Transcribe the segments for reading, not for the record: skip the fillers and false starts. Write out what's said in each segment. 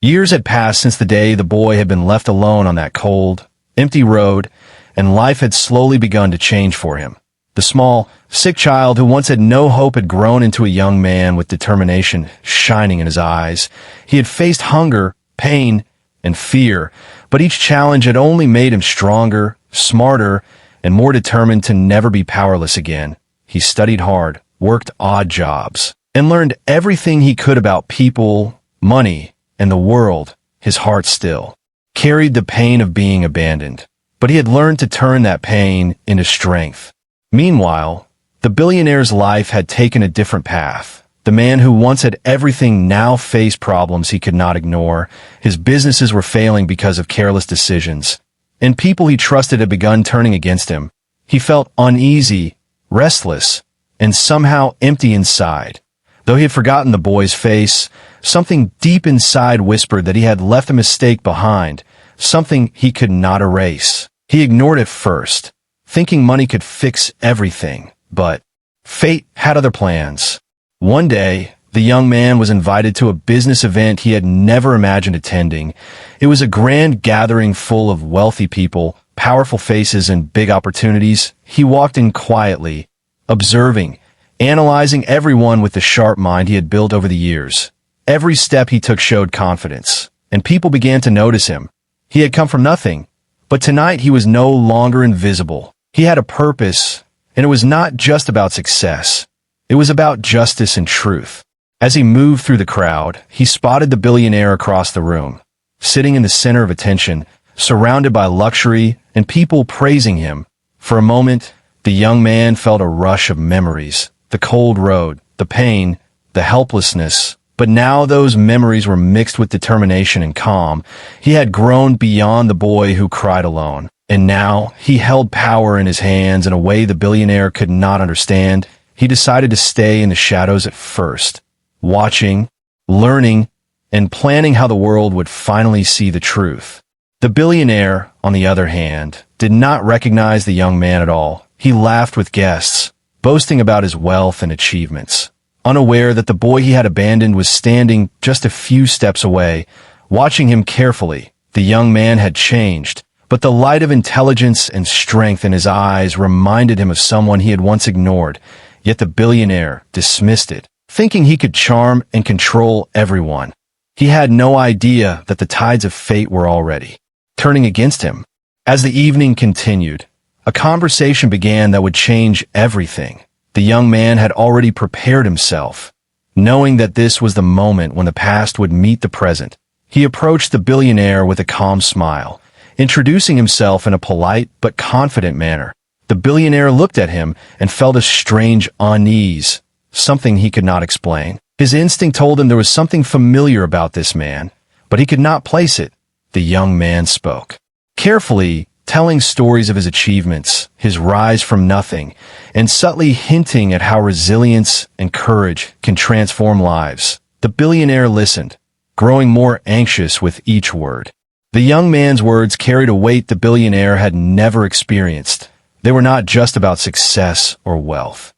Years had passed since the day the boy had been left alone on that cold, empty road, and life had slowly begun to change for him. The small, sick child who once had no hope had grown into a young man with determination shining in his eyes. He had faced hunger, pain, and fear, but each challenge had only made him stronger, smarter, and more determined to never be powerless again. He studied hard, worked odd jobs, and learned everything he could about people, money, and the world. His heart still carried the pain of being abandoned, but he had learned to turn that pain into strength. Meanwhile, the billionaire's life had taken a different path. The man who once had everything now faced problems he could not ignore. His businesses were failing because of careless decisions, and people he trusted had begun turning against him. He felt uneasy, restless, and somehow empty inside. Though he had forgotten the boy's face, something deep inside whispered that he had left a mistake behind, something he could not erase. He ignored it first, thinking money could fix everything, but fate had other plans. One day, the young man was invited to a business event he had never imagined attending. It was a grand gathering full of wealthy people, powerful faces, and big opportunities. He walked in quietly, observing, analyzing everyone with the sharp mind he had built over the years. Every step he took showed confidence, and people began to notice him. He had come from nothing, but tonight he was no longer invisible. He had a purpose, and it was not just about success. It was about justice and truth. As he moved through the crowd, he spotted the billionaire across the room, sitting in the center of attention, surrounded by luxury and people praising him. For a moment, the young man felt a rush of memories, the cold road, the pain, the helplessness. But now those memories were mixed with determination and calm. He had grown beyond the boy who cried alone, and now he held power in his hands in a way the billionaire could not understand. He decided to stay in the shadows at first, watching, learning, and planning how the world would finally see the truth. The billionaire, on the other hand, did not recognize the young man at all. He laughed with guests, boasting about his wealth and achievements, unaware that the boy he had abandoned was standing just a few steps away, watching him carefully. The young man had changed, but the light of intelligence and strength in his eyes reminded him of someone he had once ignored. Yet the billionaire dismissed it, thinking he could charm and control everyone. He had no idea that the tides of fate were already turning against him. As the evening continued, a conversation began that would change everything. The young man had already prepared himself, knowing that this was the moment when the past would meet the present. He approached the billionaire with a calm smile, introducing himself in a polite but confident manner. The billionaire looked at him and felt a strange unease, something he could not explain. His instinct told him there was something familiar about this man, but he could not place it. The young man spoke, carefully telling stories of his achievements, his rise from nothing, and subtly hinting at how resilience and courage can transform lives. The billionaire listened, growing more anxious with each word. The young man's words carried a weight the billionaire had never experienced. They were not just about success or wealth.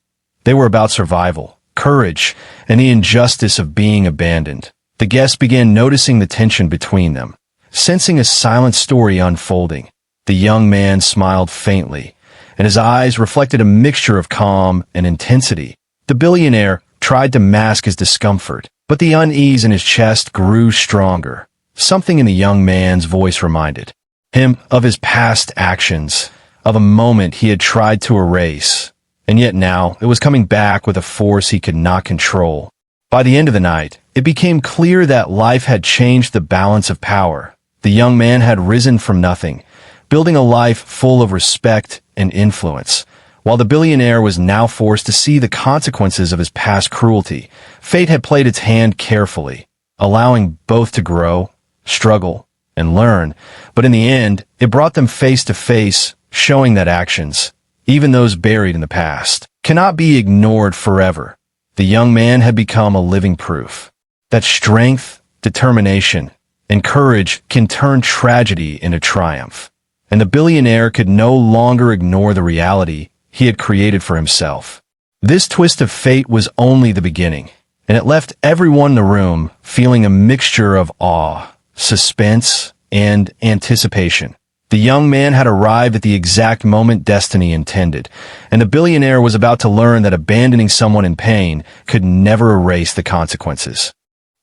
They were about survival, courage, and the injustice of being abandoned. The guests began noticing the tension between them, sensing a silent story unfolding. The young man smiled faintly, and his eyes reflected a mixture of calm and intensity. The billionaire tried to mask his discomfort, but the unease in his chest grew stronger. Something in the young man's voice reminded him of his past actions, of a moment he had tried to erase, and yet now it was coming back with a force he could not control. By the end of the night, it became clear that life had changed the balance of power. The young man had risen from nothing, building a life full of respect and influence, while the billionaire was now forced to see the consequences of his past cruelty. Fate had played its hand carefully, allowing both to grow, struggle, and learn, but in the end, it brought them face to face, showing that actions, even those buried in the past, cannot be ignored forever. The young man had become a living proof that strength, determination, and courage can turn tragedy into triumph. And the billionaire could no longer ignore the reality he had created for himself. This twist of fate was only the beginning, and it left everyone in the room feeling a mixture of awe suspense, and anticipation. The young man had arrived at the exact moment destiny intended, and the billionaire was about to learn that abandoning someone in pain could never erase the consequences.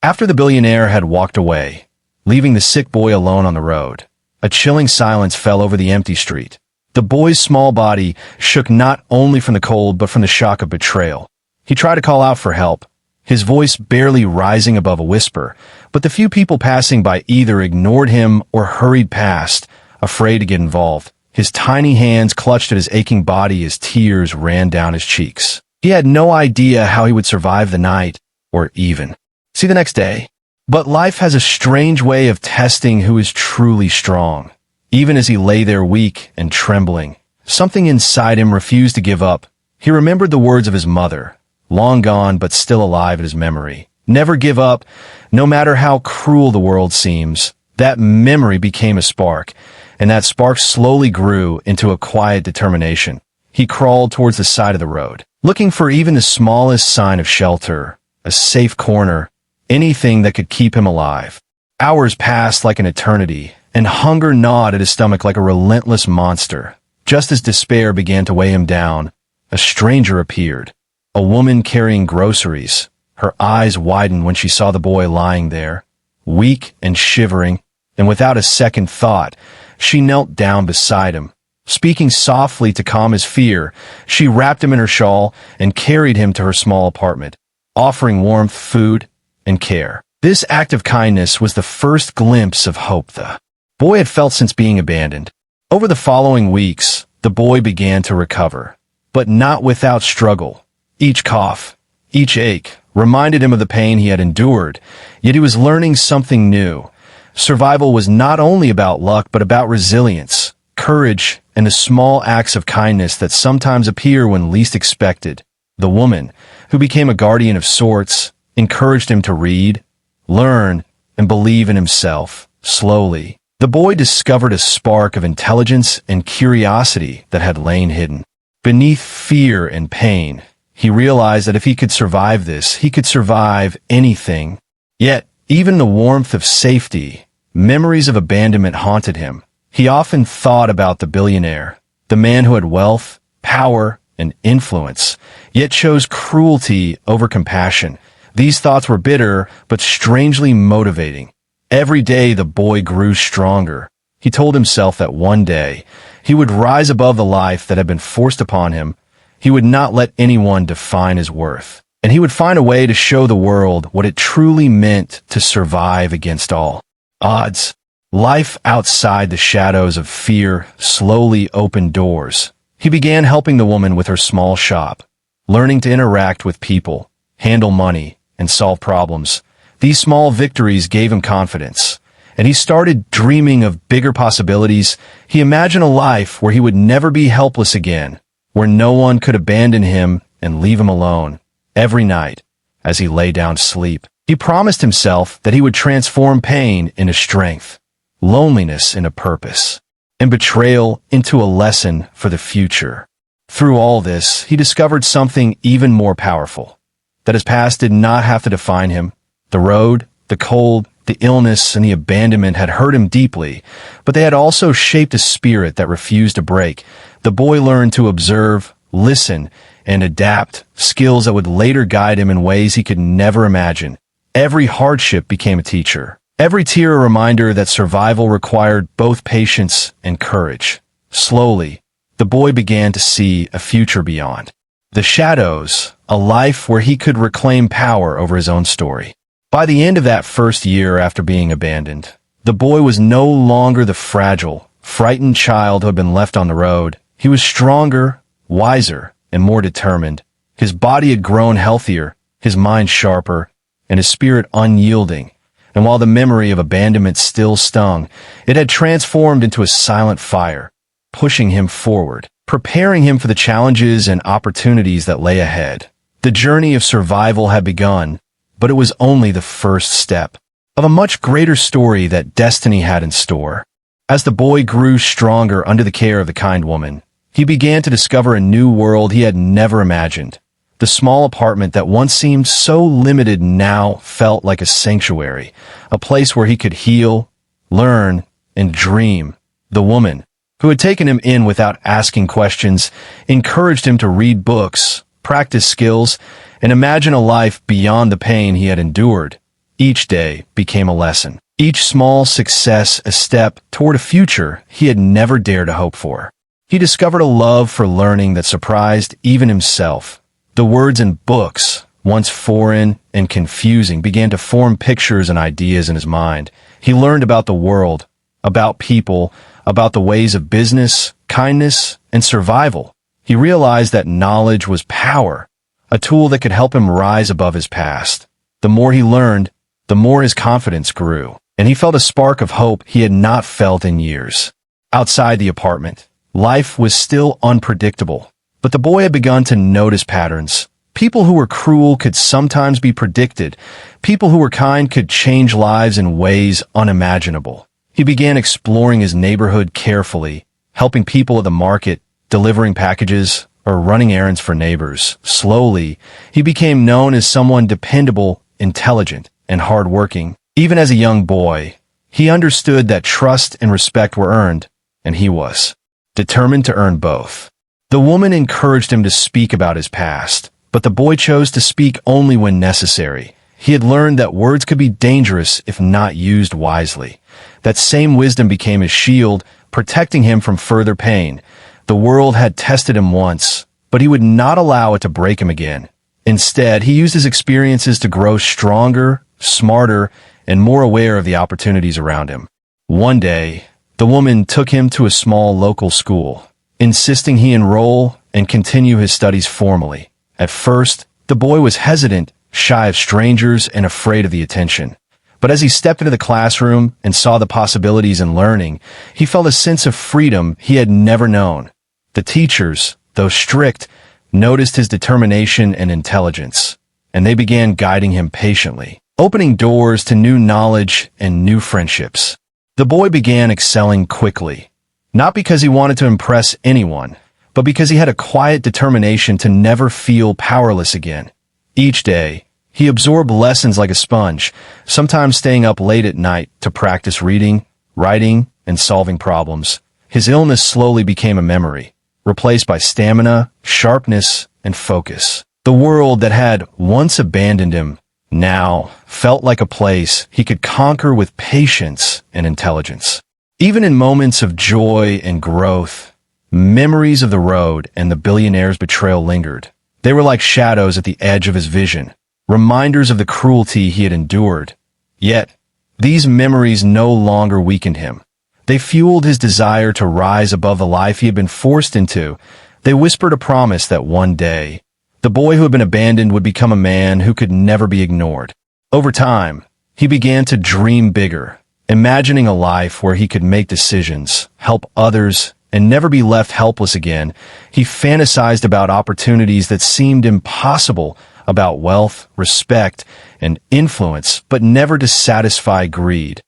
After the billionaire had walked away, leaving the sick boy alone on the road, a chilling silence fell over the empty street. The boy's small body shook not only from the cold but from the shock of betrayal. He tried to call out for help, his voice barely rising above a whisper, but the few people passing by either ignored him or hurried past, afraid to get involved. His tiny hands clutched at his aching body as tears ran down his cheeks. He had no idea how he would survive the night, or even see the next day. But life has a strange way of testing who is truly strong. Even as he lay there weak and trembling, something inside him refused to give up. He remembered the words of his mother, long gone but still alive in his memory. Never give up, no matter how cruel the world seems. That memory became a spark, and that spark slowly grew into a quiet determination. He crawled towards the side of the road, looking for even the smallest sign of shelter, a safe corner, anything that could keep him alive. Hours passed like an eternity, and hunger gnawed at his stomach like a relentless monster. Just as despair began to weigh him down, a stranger appeared, a woman carrying groceries. Her eyes widened when she saw the boy lying there, weak and shivering, and without a second thought, she knelt down beside him. Speaking softly to calm his fear, she wrapped him in her shawl and carried him to her small apartment, offering warmth, food, and care. This act of kindness was the first glimpse of hope the boy had felt since being abandoned. Over the following weeks, the boy began to recover, but not without struggle. Each cough, each ache, reminded him of the pain he had endured, yet he was learning something new. Survival was not only about luck, but about resilience, courage, and the small acts of kindness that sometimes appear when least expected. The woman, who became a guardian of sorts, encouraged him to read, learn, and believe in himself. Slowly, the boy discovered a spark of intelligence and curiosity that had lain hidden. Beneath fear and pain, he realized that if he could survive this, he could survive anything. Yet, even in the warmth of safety, memories of abandonment haunted him. He often thought about the billionaire, the man who had wealth, power, and influence, yet chose cruelty over compassion. These thoughts were bitter, but strangely motivating. Every day the boy grew stronger. He told himself that one day he would rise above the life that had been forced upon him. He would not let anyone define his worth, and he would find a way to show the world what it truly meant to survive against all odds. Life outside the shadows of fear slowly opened doors. He began helping the woman with her small shop, learning to interact with people, handle money, and solve problems. These small victories gave him confidence, and he started dreaming of bigger possibilities. He imagined a life where he would never be helpless again, where no one could abandon him and leave him alone. Every night, as he lay down to sleep, he promised himself that he would transform pain into strength, loneliness into purpose, and betrayal into a lesson for the future. Through all this, he discovered something even more powerful, that his past did not have to define him. The road, the cold, the illness, and the abandonment had hurt him deeply, but they had also shaped a spirit that refused to break. The boy learned to observe, listen, and adapt, skills that would later guide him in ways he could never imagine. Every hardship became a teacher. Every tear a reminder that survival required both patience and courage. Slowly, the boy began to see a future beyond the shadows, a life where he could reclaim power over his own story. By the end of that first year after being abandoned, the boy was no longer the fragile, frightened child who had been left on the road. He was stronger, wiser, and more determined. His body had grown healthier, his mind sharper, and his spirit unyielding. And while the memory of abandonment still stung, it had transformed into a silent fire, pushing him forward, preparing him for the challenges and opportunities that lay ahead. The journey of survival had begun, but it was only the first step of a much greater story that destiny had in store. As the boy grew stronger under the care of the kind woman, he began to discover a new world he had never imagined. The small apartment that once seemed so limited now felt like a sanctuary, a place where he could heal, learn, and dream. The woman, who had taken him in without asking questions, encouraged him to read books, practice skills, and imagine a life beyond the pain he had endured. Each day became a lesson. Each small success a step toward a future he had never dared to hope for. He discovered a love for learning that surprised even himself. The words in books, once foreign and confusing, began to form pictures and ideas in his mind. He learned about the world, about people, about the ways of business, kindness, and survival. He realized that knowledge was power, a tool that could help him rise above his past. The more he learned, the more his confidence grew, and he felt a spark of hope he had not felt in years. Outside the apartment, life was still unpredictable, but the boy had begun to notice patterns. People who were cruel could sometimes be predicted. People who were kind could change lives in ways unimaginable. He began exploring his neighborhood carefully, helping people at the market, delivering packages, or running errands for neighbors. Slowly, he became known as someone dependable, intelligent, and hardworking. Even as a young boy, he understood that trust and respect were earned, and he was determined to earn both. The woman encouraged him to speak about his past, but the boy chose to speak only when necessary. He had learned that words could be dangerous if not used wisely. That same wisdom became his shield, protecting him from further pain. The world had tested him once, but he would not allow it to break him again. Instead, he used his experiences to grow stronger, smarter, and more aware of the opportunities around him. One day, the woman took him to a small local school, insisting he enroll and continue his studies formally. At first, the boy was hesitant, shy of strangers, and afraid of the attention. But as he stepped into the classroom and saw the possibilities in learning, he felt a sense of freedom he had never known. The teachers, though strict, noticed his determination and intelligence, and they began guiding him patiently, opening doors to new knowledge and new friendships. The boy began excelling quickly, not because he wanted to impress anyone, but because he had a quiet determination to never feel powerless again. Each day, he absorbed lessons like a sponge, sometimes staying up late at night to practice reading, writing, and solving problems. His illness slowly became a memory, replaced by stamina, sharpness, and focus. The world that had once abandoned him now felt like a place he could conquer with patience and intelligence. Even in moments of joy and growth, memories of the road and the billionaire's betrayal lingered. They were like shadows at the edge of his vision, reminders of the cruelty he had endured. Yet, these memories no longer weakened him. They fueled his desire to rise above the life he had been forced into. They whispered a promise that one day, the boy who had been abandoned would become a man who could never be ignored. Over time, he began to dream bigger, imagining a life where he could make decisions, help others, and never be left helpless again. He fantasized about opportunities that seemed impossible, about wealth, respect, and influence, but never to satisfy greed,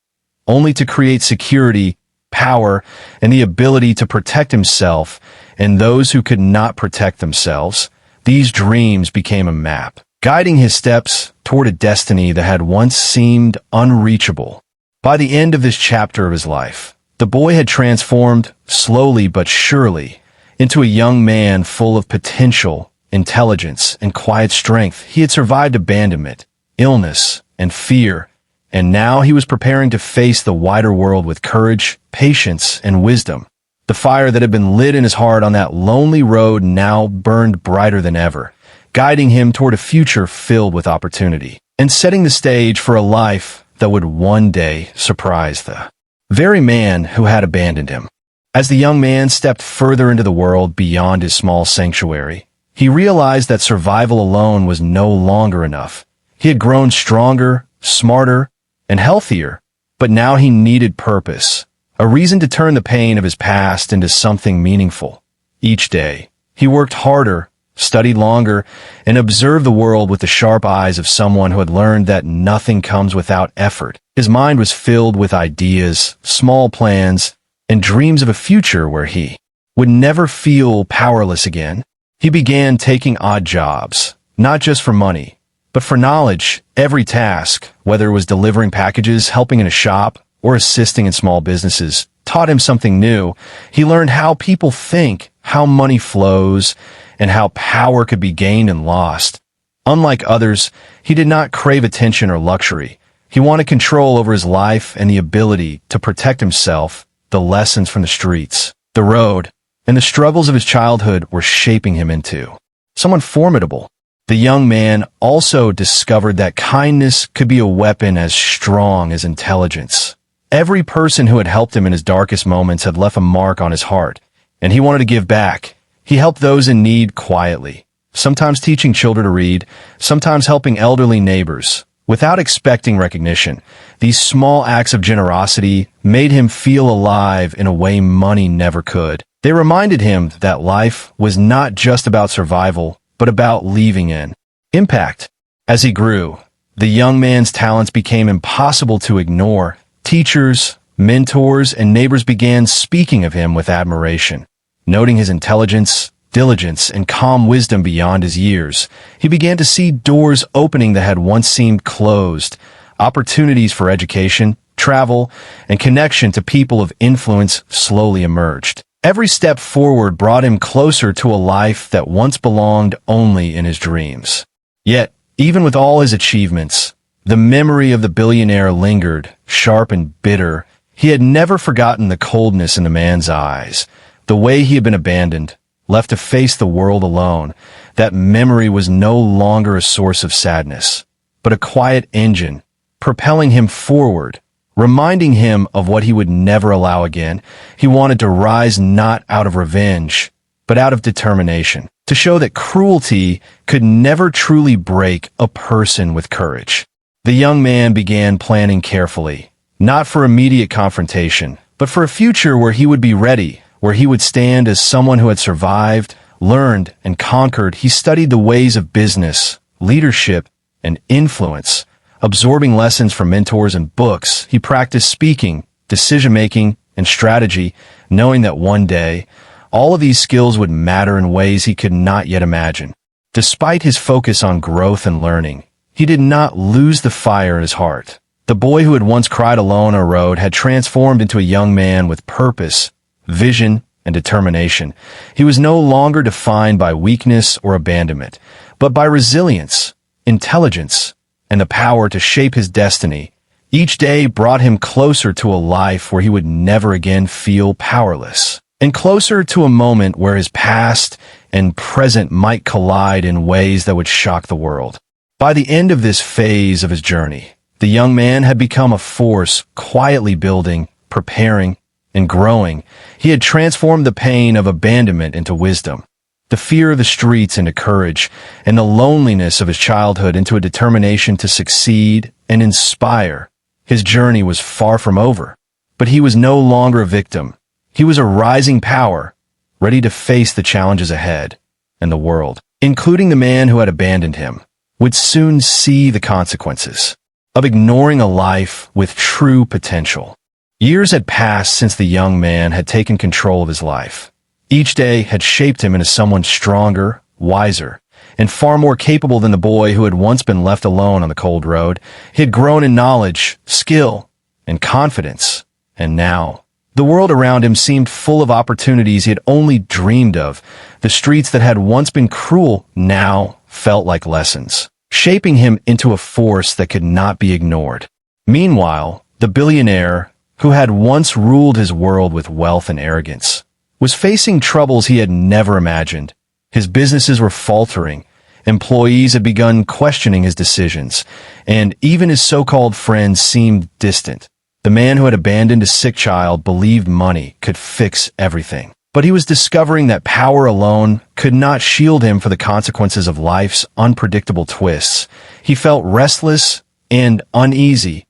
only to create security, power, and the ability to protect himself and those who could not protect themselves. These dreams became a map, guiding his steps toward a destiny that had once seemed unreachable. By the end of this chapter of his life, the boy had transformed, slowly but surely, into a young man full of potential, intelligence, and quiet strength. He had survived abandonment, illness, and fear, and now he was preparing to face the wider world with courage, patience, and wisdom. The fire that had been lit in his heart on that lonely road now burned brighter than ever, guiding him toward a future filled with opportunity, and setting the stage for a life that would one day surprise the very man who had abandoned him. As the young man stepped further into the world beyond his small sanctuary, he realized that survival alone was no longer enough. He had grown stronger, smarter, and healthier, but now he needed purpose, a reason to turn the pain of his past into something meaningful. Each day, he worked harder, studied longer, and observed the world with the sharp eyes of someone who had learned that nothing comes without effort. His mind was filled with ideas, small plans, and dreams of a future where he would never feel powerless again. He began taking odd jobs, not just for money, but for knowledge. Every task, whether it was delivering packages, helping in a shop, or assisting in small businesses taught him something new. He learned how people think, how money flows, and how power could be gained and lost. Unlike others, he did not crave attention or luxury. He wanted control over his life and the ability to protect himself. The lessons from the streets, the road, and the struggles of his childhood were shaping him into someone formidable. The young man also discovered that kindness could be a weapon as strong as intelligence. Every person who had helped him in his darkest moments had left a mark on his heart, and he wanted to give back. He helped those in need quietly, sometimes teaching children to read, sometimes helping elderly neighbors. Without expecting recognition, these small acts of generosity made him feel alive in a way money never could. They reminded him that life was not just about survival, but about leaving an impact. As he grew, the young man's talents became impossible to ignore. Teachers, mentors, and neighbors began speaking of him with admiration. Noting his intelligence, diligence, and calm wisdom beyond his years, he began to see doors opening that had once seemed closed. Opportunities for education, travel, and connection to people of influence slowly emerged. Every step forward brought him closer to a life that once belonged only in his dreams. Yet, even with all his achievements, the memory of the billionaire lingered, sharp and bitter. He had never forgotten the coldness in the man's eyes, the way he had been abandoned, left to face the world alone. That memory was no longer a source of sadness, but a quiet engine, propelling him forward, reminding him of what he would never allow again. He wanted to rise not out of revenge, but out of determination, to show that cruelty could never truly break a person with courage. The young man began planning carefully, not for immediate confrontation, but for a future where he would be ready, where he would stand as someone who had survived, learned, and conquered. He studied the ways of business, leadership, and influence. Absorbing lessons from mentors and books, he practiced speaking, decision-making, and strategy, knowing that one day, all of these skills would matter in ways he could not yet imagine. Despite his focus on growth and learning, he did not lose the fire in his heart. The boy who had once cried alone on a road had transformed into a young man with purpose, vision, and determination. He was no longer defined by weakness or abandonment, but by resilience, intelligence, and the power to shape his destiny. Each day brought him closer to a life where he would never again feel powerless, and closer to a moment where his past and present might collide in ways that would shock the world. By the end of this phase of his journey, the young man had become a force quietly building, preparing, and growing. He had transformed the pain of abandonment into wisdom, the fear of the streets into courage, and the loneliness of his childhood into a determination to succeed and inspire. His journey was far from over, but he was no longer a victim. He was a rising power, ready to face the challenges ahead, and the world, including the man who had abandoned him, would soon see the consequences of ignoring a life with true potential. Years had passed since the young man had taken control of his life. Each day had shaped him into someone stronger, wiser, and far more capable than the boy who had once been left alone on the cold road. He had grown in knowledge, skill, and confidence, and now the world around him seemed full of opportunities he had only dreamed of. The streets that had once been cruel now felt like lessons, shaping him into a force that could not be ignored. Meanwhile, the billionaire, who had once ruled his world with wealth and arrogance, was facing troubles he had never imagined. His businesses were faltering, employees had begun questioning his decisions, and even his so-called friends seemed distant. The man who had abandoned a sick child believed money could fix everything. But he was discovering that power alone could not shield him for the consequences of life's unpredictable twists. He felt restless and uneasy,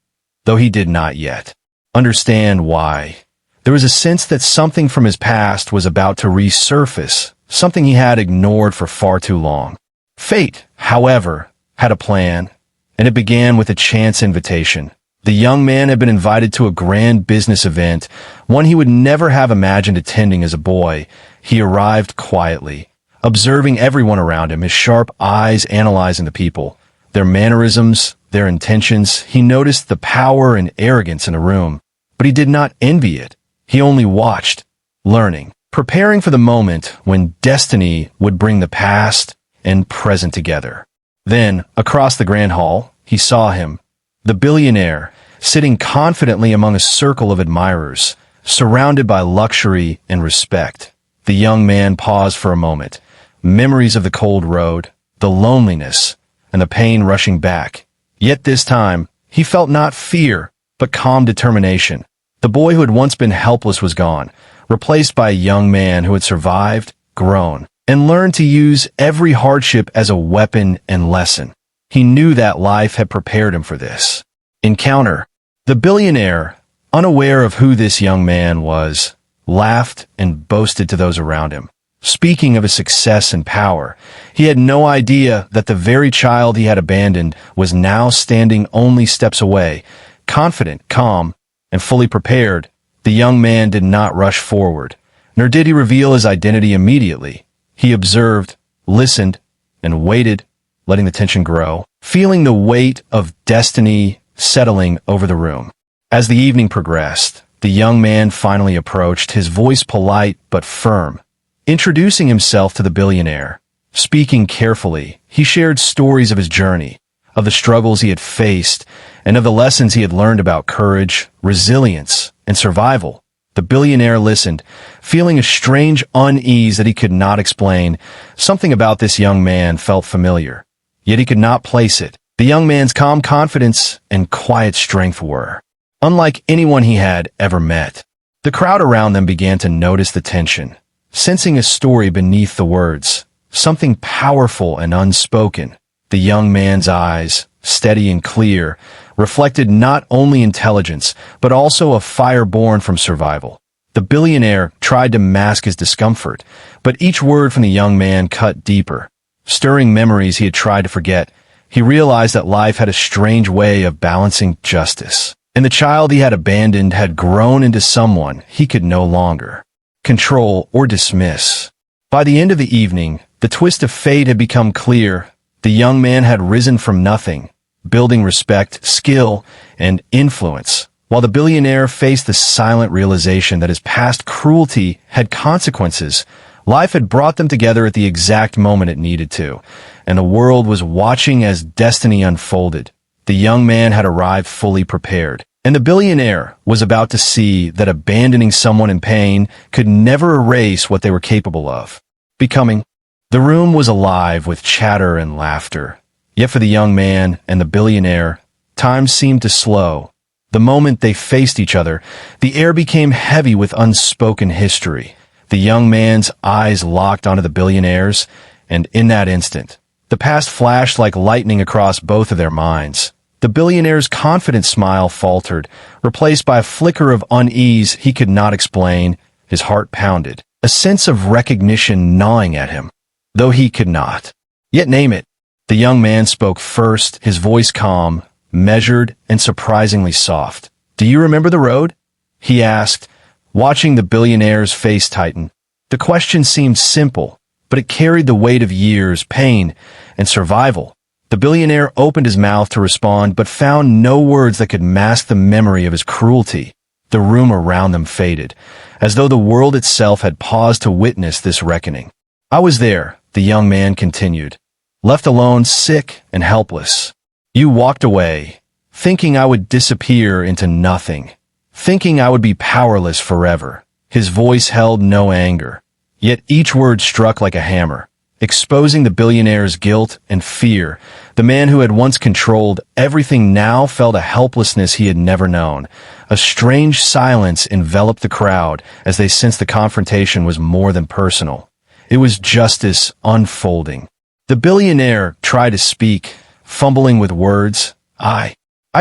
though he did not yet understand why. There was a sense that something from his past was about to resurface, something he had ignored for far too long. Fate, however, had a plan, and it began with a chance invitation. The young man had been invited to a grand business event, one he would never have imagined attending as a boy. He arrived quietly, observing everyone around him, his sharp eyes analyzing the people, their mannerisms, their intentions. He noticed the power and arrogance in the room, but he did not envy it. He only watched, learning, preparing for the moment when destiny would bring the past and present together. Then, across the grand hall, he saw him, the billionaire, sitting confidently among a circle of admirers, surrounded by luxury and respect. The young man paused for a moment, memories of the cold road, the loneliness, and the pain rushing back. Yet this time, he felt not fear, but calm determination. The boy who had once been helpless was gone, replaced by a young man who had survived, grown, and learned to use every hardship as a weapon and lesson. He knew that life had prepared him for this encounter. The billionaire, unaware of who this young man was, laughed and boasted to those around him. Speaking of his success and power, he had no idea that the very child he had abandoned was now standing only steps away, confident, calm, and fully prepared. The young man did not rush forward, nor did he reveal his identity immediately. He observed, listened, and waited, letting the tension grow, feeling the weight of destiny settling over the room. As the evening progressed, the young man finally approached, his voice polite but firm. Introducing himself to the billionaire, speaking carefully, he shared stories of his journey, of the struggles he had faced, and of the lessons he had learned about courage, resilience, and survival. The billionaire listened, feeling a strange unease that he could not explain. Something about this young man felt familiar, yet he could not place it. The young man's calm confidence and quiet strength were unlike anyone he had ever met. The crowd around them began to notice the tension, sensing a story beneath the words, something powerful and unspoken. The young man's eyes, steady and clear, reflected not only intelligence, but also a fire born from survival. The billionaire tried to mask his discomfort, but each word from the young man cut deeper. Stirring memories he had tried to forget, he realized that life had a strange way of balancing justice, and the child he had abandoned had grown into someone he could no longer control or dismiss. By the end of the evening, the twist of fate had become clear. The young man had risen from nothing, building respect, skill, and influence, while the billionaire faced the silent realization that his past cruelty had consequences. Life had brought them together at the exact moment it needed to, and the world was watching as destiny unfolded. The young man had arrived fully prepared, and the billionaire was about to see that abandoning someone in pain could never erase what they were capable of becoming. The room was alive with chatter and laughter. Yet for the young man and the billionaire, time seemed to slow. The moment they faced each other, the air became heavy with unspoken history. The young man's eyes locked onto the billionaire's, and in that instant, the past flashed like lightning across both of their minds. The billionaire's confident smile faltered, replaced by a flicker of unease he could not explain. His heart pounded, a sense of recognition gnawing at him, though he could not yet name it. The young man spoke first, his voice calm, measured, and surprisingly soft. "Do you remember the road?" he asked, watching the billionaire's face tighten. The question seemed simple, but it carried the weight of years, pain, and survival. The billionaire opened his mouth to respond, but found no words that could mask the memory of his cruelty. The room around them faded, as though the world itself had paused to witness this reckoning. "I was there," the young man continued, "left alone, sick and helpless. You walked away, thinking I would disappear into nothing, thinking I would be powerless forever." His voice held no anger, yet each word struck like a hammer, exposing the billionaire's guilt and fear. The man who had once controlled everything now felt a helplessness he had never known. A strange silence enveloped the crowd as they sensed the confrontation was more than personal. It was justice unfolding. The billionaire tried to speak, fumbling with words. I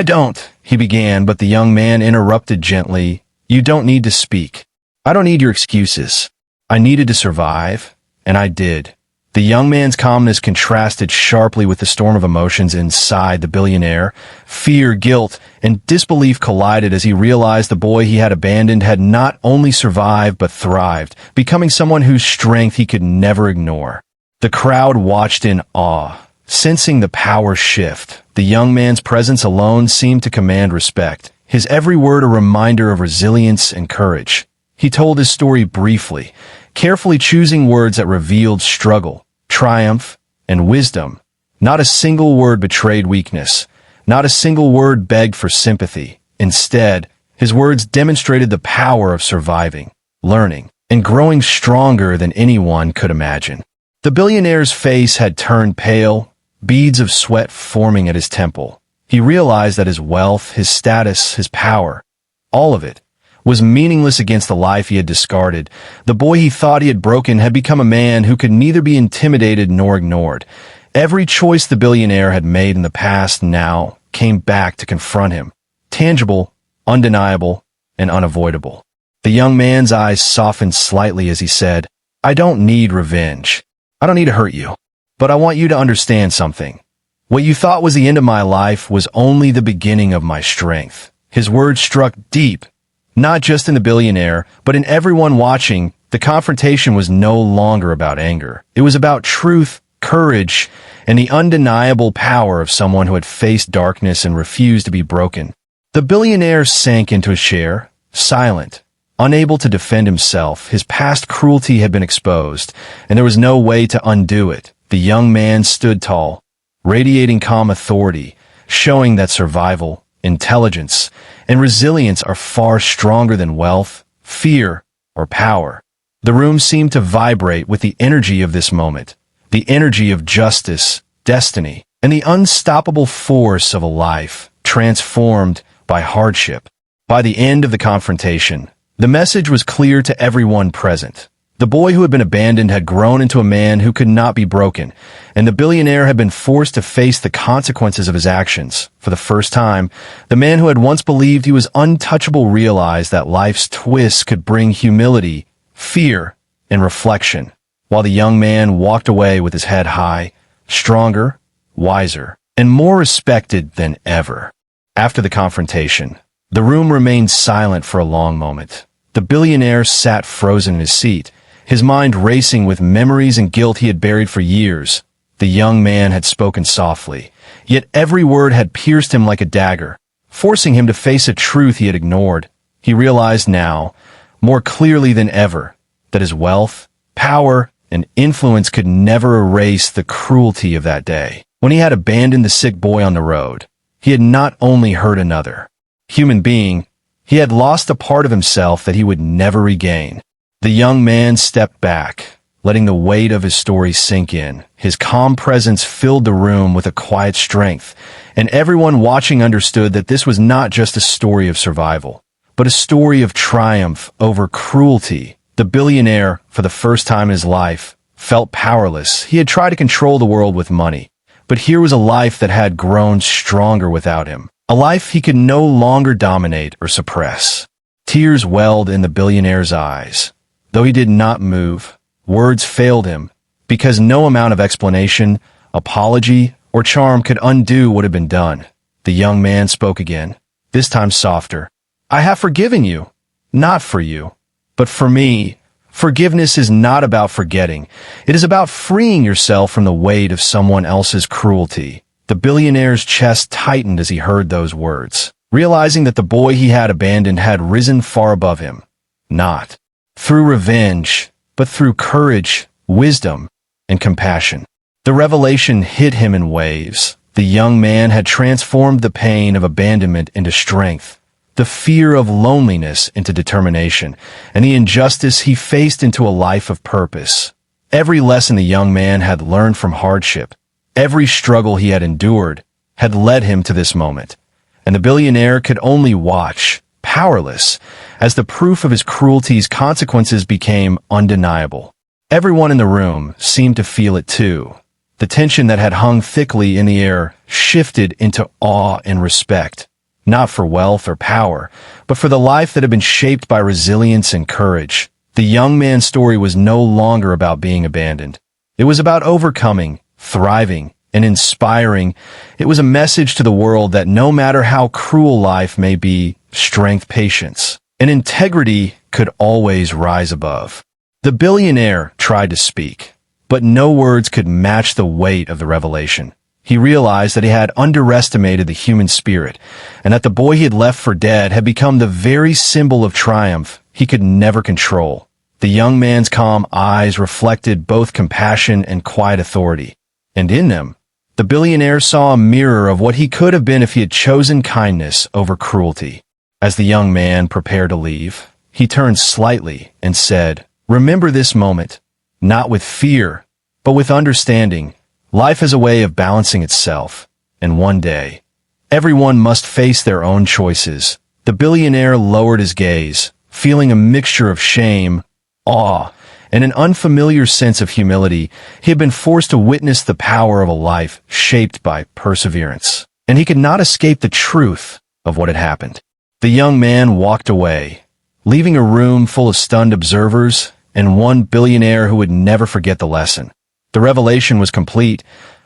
don't," he began, but the young man interrupted gently. "You don't need to speak. I don't need your excuses. I needed to survive, and I did." The young man's calmness contrasted sharply with the storm of emotions inside the billionaire. Fear, guilt, and disbelief collided as he realized the boy he had abandoned had not only survived but thrived, becoming someone whose strength he could never ignore. The crowd watched in awe, sensing the power shift. The young man's presence alone seemed to command respect. his every word a reminder of resilience and courage. He told his story briefly, carefully choosing words that revealed struggle, triumph, and wisdom. Not a single word betrayed weakness. Not a single word begged for sympathy. Instead, his words demonstrated the power of surviving, learning, and growing stronger than anyone could imagine. The billionaire's face had turned pale, beads of sweat forming at his temple. He realized that his wealth, his status, his power, all of it, was meaningless against the life he had discarded. The boy he thought he had broken had become a man who could neither be intimidated nor ignored. Every choice the billionaire had made in the past now came back to confront him. Tangible, undeniable, and unavoidable. The young man's eyes softened slightly as he said, "I don't need revenge. I don't need to hurt you. But I want you to understand something. What you thought was the end of my life was only the beginning of my strength." His words struck deep, not just in the billionaire, but in everyone watching. The confrontation was no longer about anger. It was about truth, courage, and the undeniable power of someone who had faced darkness and refused to be broken. The billionaire sank into a chair, silent, unable to defend himself. His past cruelty had been exposed, and there was no way to undo it. The young man stood tall, radiating calm authority, showing that survival, intelligence, and resilience are far stronger than wealth, fear, or power. The room seemed to vibrate with the energy of this moment, the energy of justice, destiny, and the unstoppable force of a life transformed by hardship. By the end of the confrontation, the message was clear to everyone present. The boy who had been abandoned had grown into a man who could not be broken, and the billionaire had been forced to face the consequences of his actions. For the first time, the man who had once believed he was untouchable realized that life's twists could bring humility, fear, and reflection, while the young man walked away with his head high, stronger, wiser, and more respected than ever. After the confrontation, the room remained silent for a long moment. The billionaire sat frozen in his seat, his mind racing with memories and guilt he had buried for years. The young man had spoken softly, yet every word had pierced him like a dagger, forcing him to face a truth he had ignored. He realized now, more clearly than ever, that his wealth, power, and influence could never erase the cruelty of that day. When he had abandoned the sick boy on the road, he had not only hurt another human being, he had lost a part of himself that he would never regain. The young man stepped back, letting the weight of his story sink in. His calm presence filled the room with a quiet strength, and everyone watching understood that this was not just a story of survival, but a story of triumph over cruelty. The billionaire, for the first time in his life, felt powerless. He had tried to control the world with money, but here was a life that had grown stronger without him. A life he could no longer dominate or suppress. Tears welled in the billionaire's eyes. Though he did not move, words failed him, because no amount of explanation, apology, or charm could undo what had been done. The young man spoke again, this time softer. "I have forgiven you, not for you, but for me. Forgiveness is not about forgetting. It is about freeing yourself from the weight of someone else's cruelty." The billionaire's chest tightened as he heard those words, realizing that the boy he had abandoned had risen far above him. Not through revenge, but through courage, wisdom, and compassion. The revelation hit him in waves. The young man had transformed the pain of abandonment into strength, the fear of loneliness into determination, and the injustice he faced into a life of purpose. Every lesson the young man had learned from hardship, every struggle he had endured, had led him to this moment, and the billionaire could only watch, powerless, as the proof of his cruelty's consequences became undeniable. Everyone in the room seemed to feel it too. The tension that had hung thickly in the air shifted into awe and respect, not for wealth or power, but for the life that had been shaped by resilience and courage. The young man's story was no longer about being abandoned. It was about overcoming, thriving, and inspiring. It was a message to the world that no matter how cruel life may be, strength, patience, and integrity could always rise above. The billionaire tried to speak, but no words could match the weight of the revelation. He realized that he had underestimated the human spirit, and that the boy he had left for dead had become the very symbol of triumph he could never control. The young man's calm eyes reflected both compassion and quiet authority, and in them, the billionaire saw a mirror of what he could have been if he had chosen kindness over cruelty. As the young man prepared to leave, he turned slightly and said, "Remember this moment, not with fear, but with understanding. Life is a way of balancing itself, and one day, everyone must face their own choices." The billionaire lowered his gaze, feeling a mixture of shame, awe, and an unfamiliar sense of humility. He had been forced to witness the power of a life shaped by perseverance, and he could not escape the truth of what had happened. The young man walked away, leaving a room full of stunned observers and one billionaire who would never forget the lesson. The revelation was complete.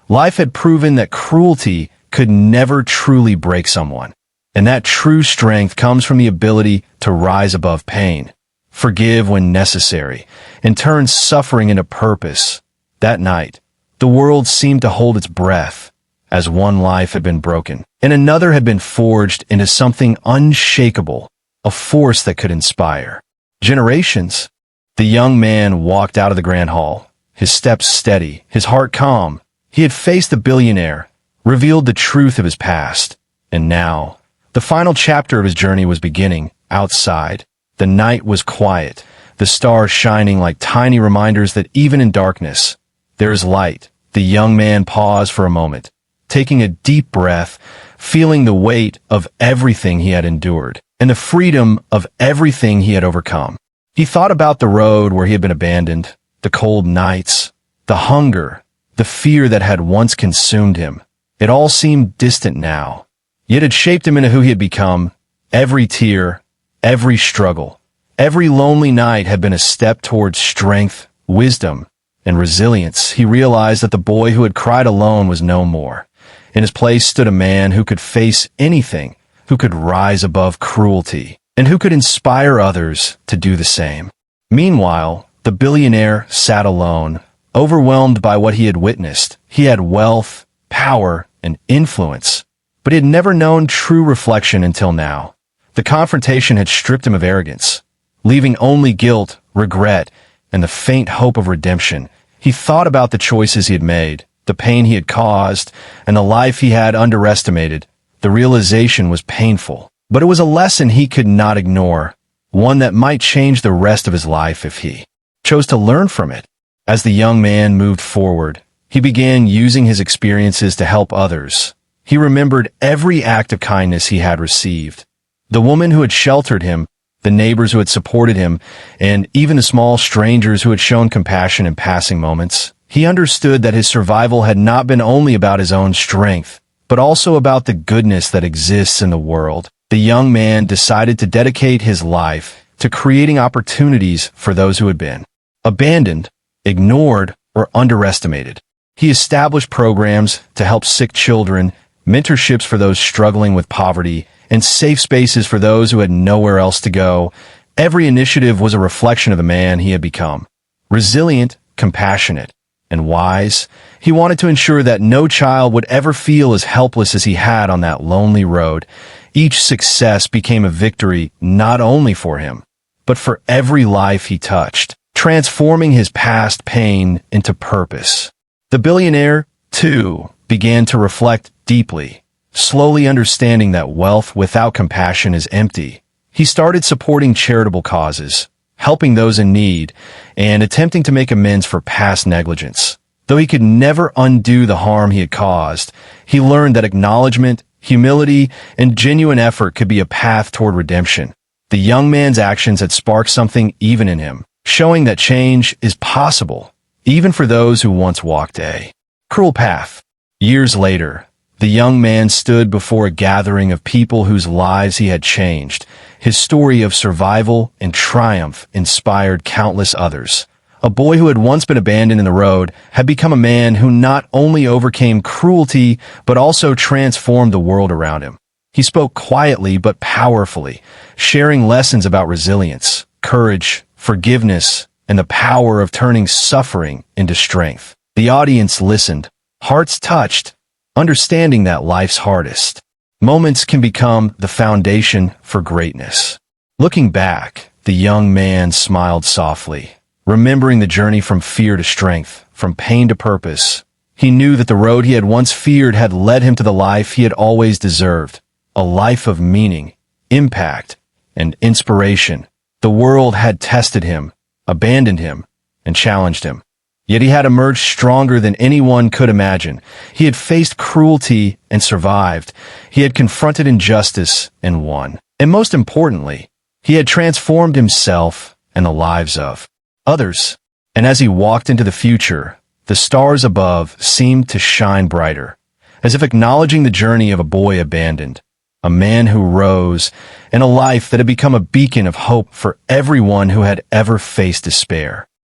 Life had proven that cruelty could never truly break someone, and that true strength comes from the ability to rise above pain, forgive when necessary, and turn suffering into purpose. That night, the world seemed to hold its breath, as one life had been broken, and another had been forged into something unshakable, a force that could inspire generations. The young man walked out of the grand hall, his steps steady, his heart calm. He had faced the billionaire, revealed the truth of his past, and now, the final chapter of his journey was beginning. Outside, the night was quiet, the stars shining like tiny reminders that even in darkness, there is light. The young man paused for a moment, taking a deep breath, feeling the weight of everything he had endured, and the freedom of everything he had overcome. He thought about the road where he had been abandoned, the cold nights, the hunger, the fear that had once consumed him. It all seemed distant now, yet it shaped him into who he had become. Every tear, every struggle, every lonely night had been a step towards strength, wisdom, and resilience. He realized that the boy who had cried alone was no more. In his place stood a man who could face anything, who could rise above cruelty, and who could inspire others to do the same. Meanwhile, the billionaire sat alone, overwhelmed by what he had witnessed. He had wealth, power, and influence, but he had never known true reflection until now. The confrontation had stripped him of arrogance, leaving only guilt, regret, and the faint hope of redemption. He thought about the choices he had made, the pain he had caused, and the life he had underestimated. The realization was painful, but it was a lesson he could not ignore, one that might change the rest of his life if he chose to learn from it. As the young man moved forward, he began using his experiences to help others. He remembered every act of kindness he had received. The woman who had sheltered him, the neighbors who had supported him, and even the small strangers who had shown compassion in passing moments. He understood that his survival had not been only about his own strength, but also about the goodness that exists in the world. The young man decided to dedicate his life to creating opportunities for those who had been abandoned, ignored, or underestimated. He established programs to help sick children, mentorships for those struggling with poverty, and safe spaces for those who had nowhere else to go. Every initiative was a reflection of the man he had become. Resilient, compassionate, and wise, he wanted to ensure that no child would ever feel as helpless as he had on that lonely road. Each success became a victory not only for him, but for every life he touched, transforming his past pain into purpose. The billionaire, too, began to reflect deeply, slowly understanding that wealth without compassion is empty. He started supporting charitable causes, helping those in need, and attempting to make amends for past negligence. Though he could never undo the harm he had caused, he learned that acknowledgement, humility, and genuine effort could be a path toward redemption. The young man's actions had sparked something even in him, showing that change is possible, even for those who once walked a cruel path. Years later, the young man stood before a gathering of people whose lives he had changed. His story of survival and triumph inspired countless others. A boy who had once been abandoned in the road had become a man who not only overcame cruelty, but also transformed the world around him. He spoke quietly but powerfully, sharing lessons about resilience, courage, forgiveness, and the power of turning suffering into strength. The audience listened, hearts touched, understanding that life's hardest moments can become the foundation for greatness. Looking back, the young man smiled softly, remembering the journey from fear to strength, from pain to purpose. He knew that the road he had once feared had led him to the life he had always deserved, a life of meaning, impact, and inspiration. The world had tested him, abandoned him, and challenged him. Yet he had emerged stronger than anyone could imagine. He had faced cruelty and survived. He had confronted injustice and won. And most importantly, he had transformed himself and the lives of others. And as he walked into the future, the stars above seemed to shine brighter, as if acknowledging the journey of a boy abandoned, a man who rose, and a life that had become a beacon of hope for everyone who had ever faced despair.